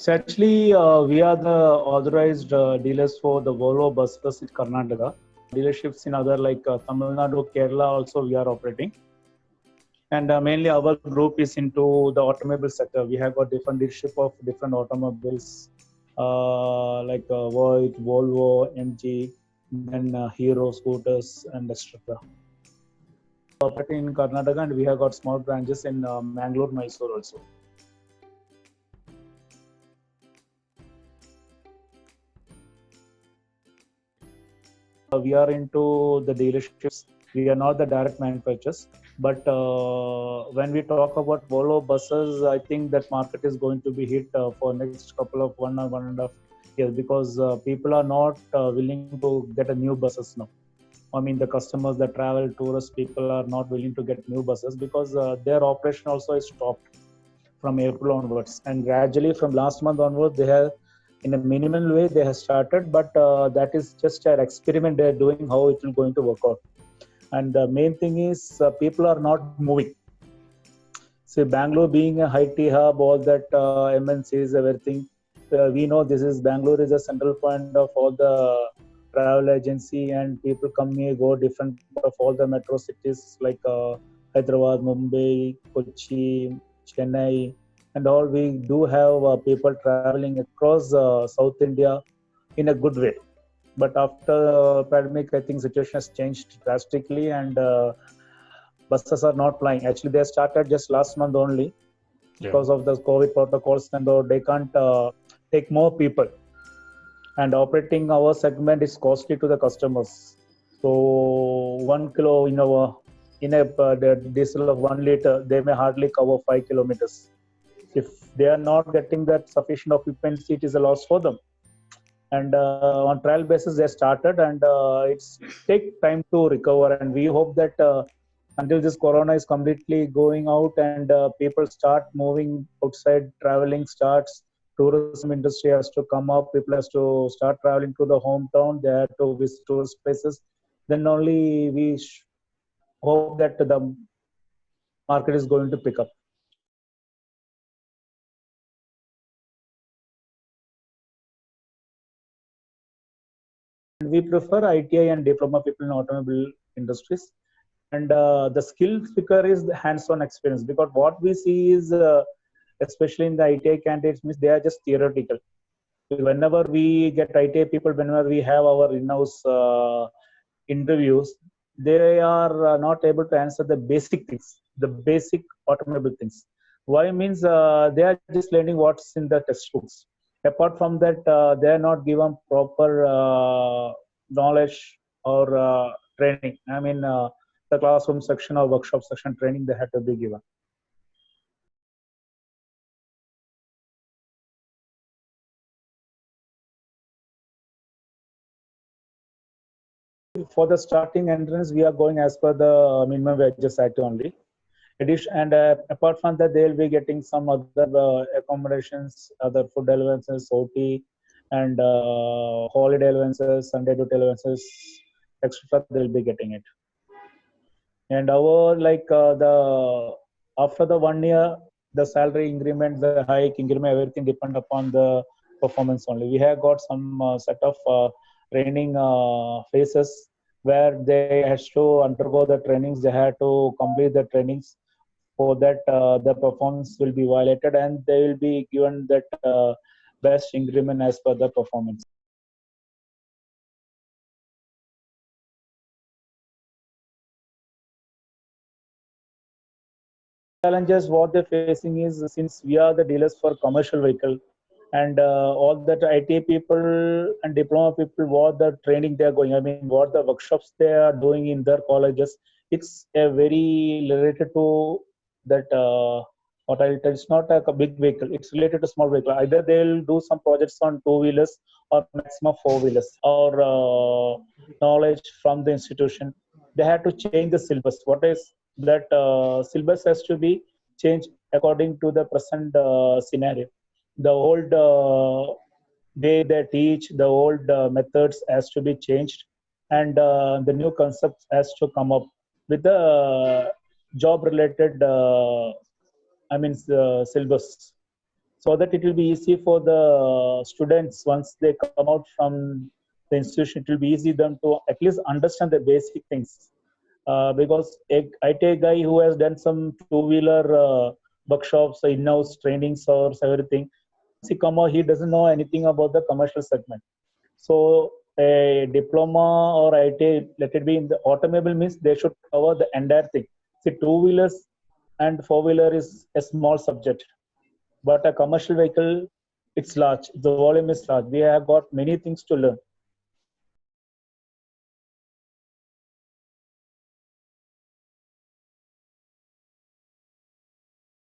So actually, we are the authorized dealers for the Volvo buses in Karnataka. Dealerships in other like Tamil Nadu, Kerala also we are operating. And mainly our group is into the automobile sector. We have got different dealership of different automobiles like Voith, Volvo, MG, then Hero scooters and etc. Operating in Karnataka, and we have got small branches in Mangalore, Mysore also. We are into the dealerships. We are not the direct manufacturers. But when we talk about Volvo buses, I think that market is going to be hit for next couple of 1 or 1.5 years because people are not willing to get a new buses now. I mean, the customers, the travel, tourist people are not willing to get new buses because their operation also is stopped from April onwards. And gradually from last month onwards, they have, in a minimal way, they have started, but that is just an experiment they're doing how it will going to work out. And the main thing is people are not moving. See, Bangalore being a high T hub, all that MNCs, everything. We know this is Bangalore is a central point of all the travel agency, and people come here, go different of all the metro cities like Hyderabad, Mumbai, Kochi, Chennai, and all. We do have people traveling across South India in a good way. But after pandemic, I think situation has changed drastically, and buses are not flying. Actually, they started just last month only because of the COVID protocols, and though they can't take more people. And operating our segment is costly to the customers. So 1 kilo the diesel of 1 liter, they may hardly cover 5 kilometers. If they are not getting that sufficient occupancy, it is a loss for them. And on trial basis they started, and it's take time to recover, and we hope that until this corona is completely going out and people start moving outside, traveling starts, tourism industry has to come up, people has to start traveling to the hometown, they have to visit tourist places, then only we hope that the market is going to pick up. We prefer ITI and diploma people in automobile industries. And the skill picker is the hands-on experience, because what we see is, especially in the ITI candidates, means they are just theoretical. Whenever we get ITI people, whenever we have our in-house interviews, they are not able to answer the basic things, the basic automobile things. Why means they are just learning what's in the textbooks. Apart from that, they are not given proper knowledge or training. I mean, the classroom section or workshop section training they have to be given. For the starting entrance, we are going as per the minimum wages act only. And apart from that, they will be getting some other accommodations, other food allowances, OT, and holiday allowances, Sunday duty allowances, etc. They will be getting it. And our the after the 1 year, the salary increment, the hike increment, everything depend upon the performance only. We have got some set of training phases where they has to undergo the trainings, they have to complete the trainings. For that, the performance will be violated, and they will be given that best increment as per the performance. Challenges what they're facing is, since we are the dealers for commercial vehicle, and all that IT people and diploma people, what the training they are going, I mean, what the workshops they are doing in their colleges, it's a very related to that. What I'll tell, it's not like a big vehicle, it's related to small vehicle. Either they'll do some projects on two-wheelers or maximum four-wheelers, or knowledge from the institution. They have to change the syllabus. What is that syllabus has to be changed according to the present scenario. The old way they teach, the old methods has to be changed, and the new concepts has to come up with the job related, I mean, syllabus. so that it will be easy for the students once they come out from the institution. It will be easy them to at least understand the basic things. Because I take a guy who has done some two-wheeler workshops, in-house trainings or everything. Once he come out, he doesn't know anything about the commercial segment. So a diploma or IT, let it be in the automobile, means they should cover the entire thing. See, two-wheelers and four-wheeler is a small subject, but a commercial vehicle, it's large. The volume is large. We have got many things to learn.